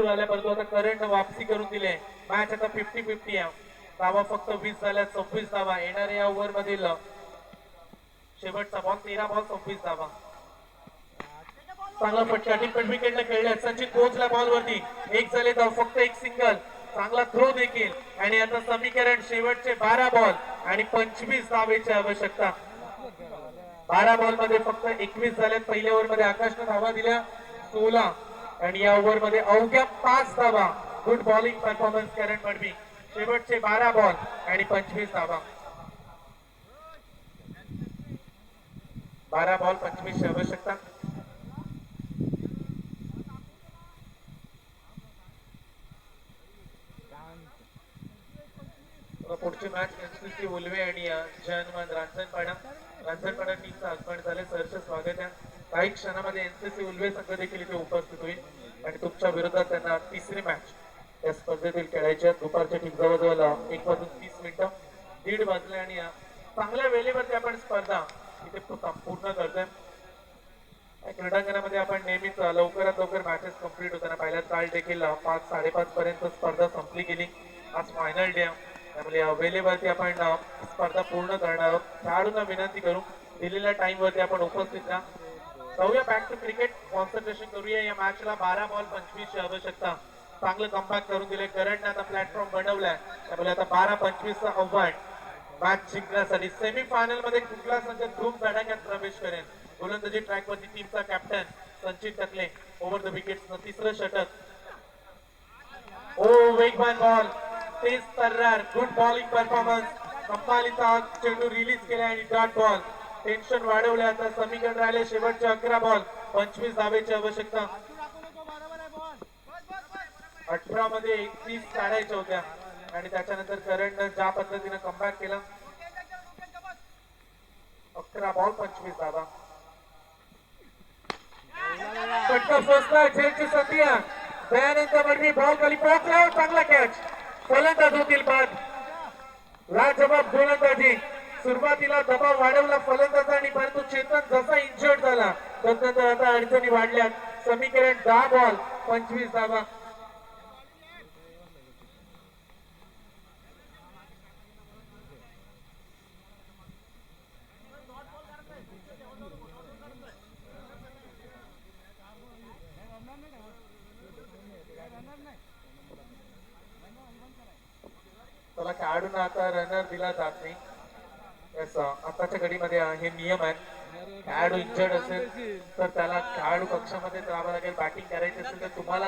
सुरू झाल्या, परंतु आता करंट वापसी करून दिले. मॅच आता 50-50 आहे. धावा फक्त 20 झाल्या, 26 धावा येणाऱ्या या ओव्हर मधील शेवटचा बॉल. 13 बॉल 26 धावा. चांगला फटका पण विकेटला खेळल्या. संचित पोहोचला बॉल वरती. एक झाले तर फक्त एक सिंगल. चांगला थ्रो देखील. आणि आता समीकरण शेवटचे 12 बॉल आणि 25 धावेची आवश्यकता. 12 बॉल मध्ये फक्त 21 झाल्यात. पहिल्या ओव्हर मध्ये आकाशने धावा दिल्या 16 आणि या ओव्हर मध्ये अवघ्या 5 धावा. गुड बॉलिंग परफॉर्मन्स करण मडवी. शेवटचे 12 बॉल आणि 25 धावा. 12 बॉल 25 ची आवश्यकता. पुढची मॅच एनसीसी उल्वे आणि जनमन रांजणपाडा. रांजणपाडा टीमचं आगमन झाले. सहर्ष स्वागत आहे. काही क्षणामध्ये एनसीसी उल्वे संघ देखील इथे उपस्थित होईल आणि तुमच्या विरोधात त्यांना तिसरी मॅच या स्पर्धेतील खेळायच्या. दुपारच्या ठीक जवळजवळ 1:30 1:30 वाजले आणि चांगल्या वेळेवरती आपण स्पर्धा इथे पूर्ण करतोय. क्रीडांगणामध्ये आपण नेहमीच लवकरात लवकर मॅचेस कंप्लीट होताना पाहिल्यात. काल देखील 5-5:30 पर्यंत स्पर्धा संपली गेली. आज फायनल डे त्यामुळे वेळेवरती आपण स्पर्धा पूर्ण करणार आहोत. खेळाडूंना विनंती करू दिलेल्या टाइम वरती आपण उपस्थित राहा. जाऊया बॅक टू क्रिकेट. कॉन्सन्ट्रेशन करूया या मॅचला. 12 बॉल 25 ची आवश्यकता. चांगलं कमबॅक करून दिले. करंटने आता प्लॅटफॉर्म बनवलाय त्यामुळे आता 12-25 चा आव्हान मॅच जिंकण्यासाठी. सेमीफायनल मध्ये कुठला संघ धूम धडाक्यात प्रवेश करेल. गोलंदाजी ट्रॅक वरती टीमचा कॅप्टन संचित टकले. ओव्हर द विकेट्स तिसरं षटक. ओ वेगवान बॉल. तेज तर्रार. Good bowling performance. कंपालीचा चेंडू रिलीज केला आणि डॉट बॉल. टेन्शन वाढवले. आता समीकरण राहिले शेवटचे 11 बॉल 25 धावेची आवश्यकता. 18 मध्ये 31 काढायच्या होत्या आणि त्याच्यानंतर करंट ज्या पद्धतीने कमबॅक केला. 11 बॉल 25 धावा. फटका फसला. झेलची संधी. दयानंद मडवी बॉल खाली पोहोचला. चांगला कॅच. फलंदाज होतील बाद. लाजवाब गोलंदाजी. सुरुवातीला दबाव वाढवला फलंदाजांनी परंतु चेतन जसा इंजर्ड झाला तसं आता अडचणी वाढल्यात. समीकरण 10 बॉल 25 धावा. त्याला खेळाडूंना आता रनर दिला जात नाही. आताच्या घडीमध्ये हे नियम आहेत. खेळाडू इंजर्ड असेल तर त्याला खेळाडू कक्षामध्ये जावं लागेल. बॅटिंग करायची असेल तर तुम्हाला